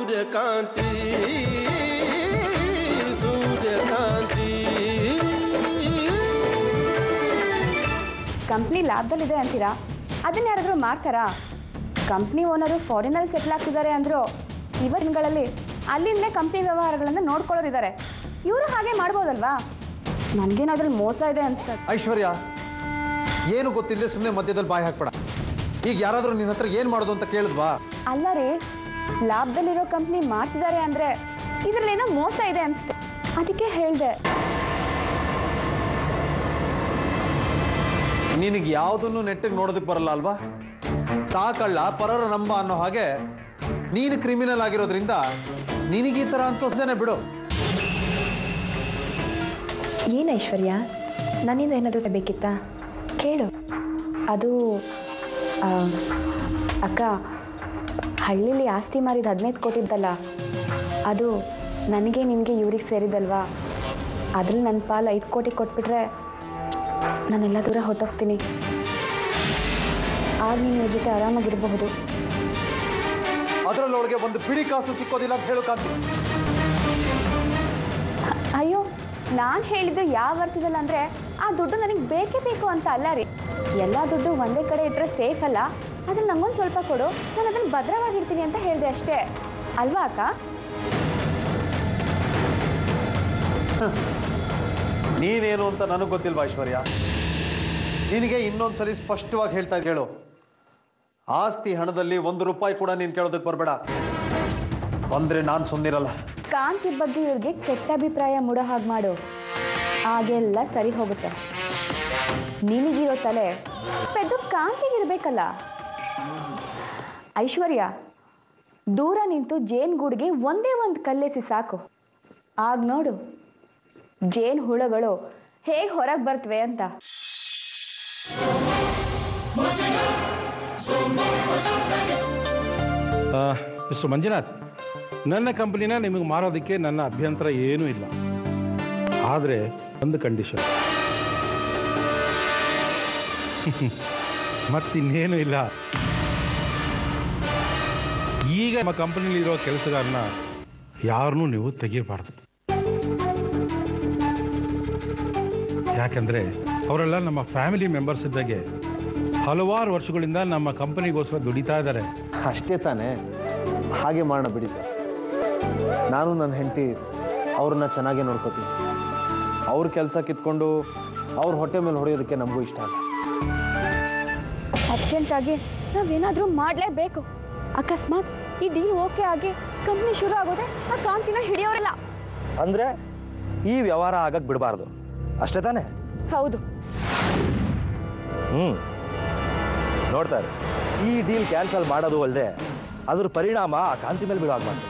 ಸೂರ್ಯಕಾಂತಿ ಸೂರ್ಯಕಾಂತಿ. ಕಂಪ್ನಿ ಲಾಭದಲ್ಲಿದೆ ಅಂತೀರಾ, ಅದನ್ನ ಯಾರಾದರೂ ಮಾಡ್ತಾರಾ? ಕಂಪ್ನಿ ಓನರು ಫಾರಿನಲ್ಲಿ ಸೆಟ್ಲ್ ಆಗ್ತಿದ್ದಾರೆ ಅಂದ್ರು ಇವತ್ತಿನಗಳಲ್ಲಿ ಅಲ್ಲಿಂದಲೇ ಕಂಪ್ನಿ ವ್ಯವಹಾರಗಳನ್ನು ನೋಡ್ಕೊಳ್ಳೋರಿದ್ದಾರೆ. ಇವರು ಹಾಗೆ ಮಾಡ್ಬೋದಲ್ವಾ? ನನಗೇನಾದ್ರೂ ಮೋಸ ಇದೆ ಅನ್ಸುತ್ತೆ. ಐಶ್ವರ್ಯ, ಏನು ಗೊತ್ತಿಲ್ಲದೆ ಸುಮ್ಮನೆ ಮಧ್ಯದಲ್ಲಿ ಬಾಯಿ ಹಾಕ್ಬೇಡ. ಈಗ ಯಾರಾದರೂ ನಿನ್ನ ಹತ್ರ ಏನು ಮಾಡೋದು ಅಂತ ಕೇಳಿದ್ವಾ? ಅಲ್ಲ ರೀ, ಲಾಭದಲ್ಲಿರೋ ಕಂಪ್ನಿ ಮಾಡ್ತಿದ್ದಾರೆ ಅಂದ್ರೆ ಇದರಲ್ಲೇನೋ ಮೋಸ ಇದೆ ಅನ್ಸುತ್ತೆ, ಅದಕ್ಕೆ ಹೇಳಿದೆ. ನಿನಗೆ ಯಾವುದನ್ನು ನೆಟ್ಟಿಗೆ ನೋಡೋದಕ್ಕೆ ಬರಲ್ಲ ಅಲ್ವಾ? ಸಾಕಳ್ಳ ಪರರ ನಂಬ ಅನ್ನೋ ಹಾಗೆ ನೀನು ಕ್ರಿಮಿನಲ್ ಆಗಿರೋದ್ರಿಂದ ನಿನಗೆ ಈ ಥರ ಅನ್ಸೋಸ್ದೇನೆ ಬಿಡು. ಏನು ಐಶ್ವರ್ಯ, ನನ್ನಿಂದ ಏನಾದರೂ ಬೇಕಿತ್ತಾ? ಕೇಳು. ಅದು ಅಕ್ಕ, ಹಳ್ಳಿಲಿ ಆಸ್ತಿ ಮಾರಿದ 15 ಕೋಟಿದ್ದಲ್ಲ, ಅದು ನನಗೆ ನಿನಗೆ ಇವ್ರಿಗೆ ಸೇರಿದಲ್ವಾ? ಅದ್ರಲ್ಲಿ ನನ್ನ ಪಾಲು 5 ಕೋಟಿ ಕೊಟ್ಬಿಟ್ರೆ ನಾನೆಲ್ಲ ದೂರ ಹೊಟ್ಟೋಗ್ತೀನಿ. ಆಗ ನೀನು ಇವ್ರ ಜೊತೆ ಆರಾಮಾಗಿರಬಹುದು. ಅದರಲ್ಲೊಳಗೆ ಒಂದು ಬಿಡಿ ಕಾಸು ಸಿಕ್ಕೋದಿಲ್ಲ ಅಂತ ಹೇಳೋಕ್ಕಾಗ್ತಿ? ಅಯ್ಯೋ, ನಾನು ಹೇಳಿದ್ದು ಯಾವ ಅರ್ಥದಲ್ಲ ಅಂದರೆ ಆ ದುಡ್ಡು ನನಗೆ ಬೇಕೇ ಬೇಕು ಅಂತ ಅಲ್ಲ ರೀ. ಎಲ್ಲ ದುಡ್ಡು ಒಂದೇ ಕಡೆ ಇಟ್ಟರೆ ಸೇಫ್ ಅಲ್ಲ, ಅದ್ರಲ್ಲಿ ನಂಗೊಂದು ಸ್ವಲ್ಪ ಕೊಡು, ನಾನು ಅದನ್ನು ಭದ್ರವಾಗಿರ್ತೀನಿ ಅಂತ ಹೇಳಿದೆ ಅಷ್ಟೇ ಅಲ್ವಾ ಅಕ್ಕ? ನೀನೇನು ಅಂತ ನನಗೆ ಗೊತ್ತಿಲ್ವಾ ಐಶ್ವರ್ಯ? ನಿನಗೆ ಇನ್ನೊಂದ್ಸಲಿ ಸ್ಪಷ್ಟವಾಗಿ ಹೇಳ್ತಾ ಹೇಳು, ಆಸ್ತಿ ಹಣದಲ್ಲಿ 1 ರೂಪಾಯಿ ಕೂಡ ನೀನು ಕೇಳೋದಕ್ಕೆ ಬರಬೇಡ. ಬಂದ್ರೆ ನಾನು ಸುಮ್ಮನಿರಲ್ಲ. ಕಾಂತಿ ಬಗ್ಗೆ ಇವ್ರಿಗೆ ಕೆಟ್ಟ ಅಭಿಪ್ರಾಯ ಮೂಡೋ ಹಾಗೆ ಮಾಡು, ಆಗೆಲ್ಲ ಸರಿ ಹೋಗುತ್ತೆ. ನಿನಗಿರೋ ತಲೆ ಪೆದ್ದು ಕಾಂತಿಗಿರ್ಬೇಕಲ್ಲ. ಐಶ್ವರ್ಯ, ದೂರ ನಿಂತು ಜೇನುಗೂಡಿಗೆ ಒಂದೇ ಒಂದು ಕಲ್ಲೆಸಿ ಸಾಕು, ಆಗ ನೋಡು ಜೇನು ಹುಳಗಳು ಹೇಗೆ ಹೊರಗೆ ಬರ್ತವೆ ಅಂತ. ಮಿಸ್ಟರ್ ಮಂಜುನಾಥ್, ನನ್ನ ಕಂಪನಿನ ನಿಮಗೆ ಮಾರೋದಕ್ಕೆ ನನ್ನ ಅಭ್ಯಂತರ ಏನೂ ಇಲ್ಲ. ಆದರೆ ಒಂದು ಕಂಡೀಷನ್. ಮತ್ತಿನ್ನೇನು ಇಲ್ಲ. ಈಗ ನಮ್ಮ ಕಂಪನಿಲಿರೋ ಕೆಲಸಗಾರನ ಯಾರನ್ನೂ ನೀವು ತೆಗಿಬಾರ್ದು. ಯಾಕಂದರೆ ಅವರೆಲ್ಲ ನಮ್ಮ ಫ್ಯಾಮಿಲಿ ಮೆಂಬರ್ಸ್ ಇದ್ದಾಗೆ ಹಲವಾರು ವರ್ಷಗಳಿಂದ ನಮ್ಮ ಕಂಪನಿಗೋಸ್ಕರ ದುಡಿತಾ ಇದ್ದಾರೆ. ಅಷ್ಟೇ ತಾನೇ, ಹಾಗೆ ಮಾಡೋಣ ಬಿಡಿ ಸರ್. ನಾನು ನನ್ನ ಹೆಂಡತಿ ಅವ್ರನ್ನ ಚೆನ್ನಾಗೇ ನೋಡ್ಕೋತೀನಿ. ಅವ್ರ ಕೆಲಸ ಕಿತ್ಕೊಂಡು ಅವ್ರ ಹೊಟ್ಟೆ ಮೇಲೆ ಹೊಡೆಯೋದಕ್ಕೆ ನಮಗೂ ಇಷ್ಟ ಅಲ್ಲ. ಅರ್ಜೆಂಟಾಗಿ ನಾವೇನಾದರೂ ಮಾಡಲೇಬೇಕು. ಅಕಸ್ಮಾತ್ ಈ ಡೀಲ್ ಓಕೆ ಆಗಿ ಕಂಪ್ನಿ ಶುರು ಆಗೋದೆ ಆ ಕಾಂತಿನ ಹಿಡಿಯೋರಿಲ್ಲ ಅಂದ್ರೆ ಈ ವ್ಯವಹಾರ ಆಗಕ್ಕೆ ಬಿಡಬಾರ್ದು, ಅಷ್ಟೇ ತಾನೇ? ಹೌದು. ನೋಡ್ತಾರೆ, ಈ ಡೀಲ್ ಕ್ಯಾನ್ಸಲ್ ಮಾಡೋದು ಅಲ್ಲದೆ ಅದ್ರ ಪರಿಣಾಮ ಆ ಕಾಂತಿ ಮೇಲೆ ಬೀಳಾಗಬಾರ್ದು.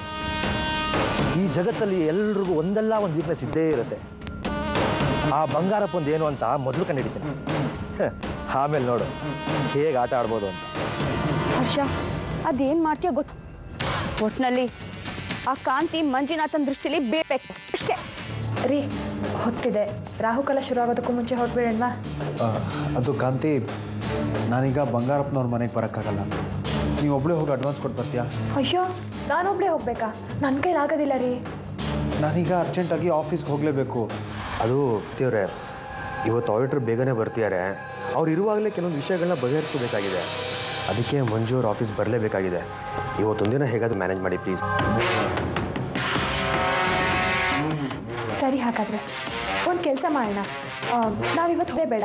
ಈ ಜಗತ್ತಲ್ಲಿ ಎಲ್ರಿಗೂ ಒಂದಲ್ಲ ಒಂದು ವೀಕ್ನೆಸ್ ಇದ್ದೇ ಇರುತ್ತೆ. ಆ ಬಂಗಾರಪ್ಪಂದು ಏನು ಅಂತ ಮೊದಲು ಕಂಡುಹಿಡಿತೀನಿ, ಆಮೇಲೆ ನೋಡು ಹೇಗೆ ಆಟ ಆಡ್ಬೋದು ಅಂತ. ಹರ್ಷ, ಅದೇನು ಮಾಡ್ತೀಯೋ ಗೊತ್ತು. ಒಟ್ಟಿನಲ್ಲಿ ಆ ಕಾಂತಿ ಮಂಜುನಾಥನ್ ದೃಷ್ಟಿಲಿ ಬೀಳ್ಬೇಕು ಅಷ್ಟೇ. ರೀ, ಹೊತ್ತಿದೆ, ರಾಹುಕಾಲ ಶುರು ಆಗೋದಕ್ಕೂ ಮುಂಚೆ ಹೊರಟ್ಬಿಡೋಣವಾ? ಅದು ಕಾಂತಿ, ನಾನೀಗ ಬಂಗಾರಪ್ಪನವ್ರ ಮನೆಗೆ ಬರೋಕ್ಕಾಗಲ್ಲ. ನೀವು ಒಬ್ಬಳೇ ಹೋಗಿ ಅಡ್ವಾನ್ಸ್ ಕೊಟ್ಟು ಬರ್ತೀಯಾ? ಅಯ್ಯೋ, ನಾನೊಬ್ಳೇ ಹೋಗ್ಬೇಕಾ? ನನ್ನ ಕೈಲಾಗೋದಿಲ್ಲ ರೀ. ನಾನೀಗ ಅರ್ಜೆಂಟಾಗಿ ಆಫೀಸ್ಗೆ ಹೋಗಲೇಬೇಕು. ಅದು ದೇವ್ರೆ, ಇವತ್ತು ಆಡಿಟರ್ ಬೇಗನೆ ಬರ್ತಿದ್ದಾರೆ. ಅವ್ರು ಇರುವಾಗಲೇ ಕೆಲವೊಂದು ವಿಷಯಗಳನ್ನ ಬಗೆಹರಿಸಬೇಕಾಗಿದೆ. ಅದಕ್ಕೆ ಮಂಜು ಅವ್ರ ಆಫೀಸ್ ಬರಲೇಬೇಕಾಗಿದೆ. ಇವತ್ತೊಂದಿನ ಹೇಗಾದರೂ ಮ್ಯಾನೇಜ್ ಮಾಡಿ ಪ್ಲೀಸ್. ಸರಿ, ಹಾಗಾದ್ರೆ ಒಂದು ಕೆಲಸ ಮಾಡೋಣ. ನಾವಿವತ್ತು ಹೋಗೇ ಬೇಡ.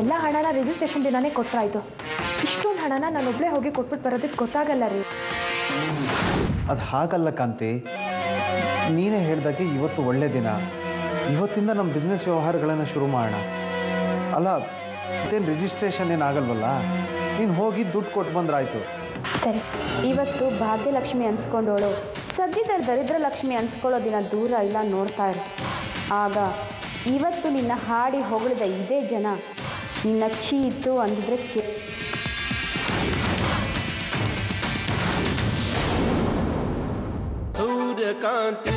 ಎಲ್ಲ ಹಣನ ರಿಜಿಸ್ಟ್ರೇಷನ್ ದಿನಾನೇ ಕೊಟ್ಟರಾಯ್ತು. ಇಷ್ಟೊಂದು ಹಣನ ನಾನೊಬ್ಬಳೇ ಹೋಗಿ ಕೊಟ್ಬಿಟ್ಟು ಬರೋದಕ್ಕೆ ಗೊತ್ತಾಗಲ್ಲ ರೀ. ಅದು ಹಾಗಲ್ಲ ಕಾಂತಿ, ನೀನೇ ಹೇಳ್ದಾಗೆ ಇವತ್ತು ಒಳ್ಳೆ ದಿನ. ಇವತ್ತಿಂದ ನಮ್ಮ ಬಿಸ್ನೆಸ್ ವ್ಯವಹಾರಗಳನ್ನು ಶುರು ಮಾಡೋಣ. ಅಲ್ಲ, ಮತ್ತೇನು ರಿಜಿಸ್ಟ್ರೇಷನ್ ಏನಾಗಲ್ವಲ್ಲ, ನೀನು ಹೋಗಿ ದುಡ್ಡು ಕೊಟ್ಟು ಬಂದ್ರಾಯ್ತು. ಸರಿ, ಇವತ್ತು ಭಾಗ್ಯಲಕ್ಷ್ಮಿ ಅನ್ಸ್ಕೊಂಡೋಳು ಸದ್ಯದಲ್ಲಿ ದರಿದ್ರ ಲಕ್ಷ್ಮಿ ಅನ್ಸ್ಕೊಳ್ಳೋ ದಿನ ದೂರ ಇಲ್ಲ, ನೋಡ್ತಾ ಇರು. ಆಗ ಇವತ್ತು ನಿನ್ನ ಹಾಡಿ ಹೊಗಳಿದ ಇದೇ ಜನ ನಿನ್ನ ಚೀತು ಅಂದಿದ್ರೆ ಸೂರ್ಯಕಾಂತಿ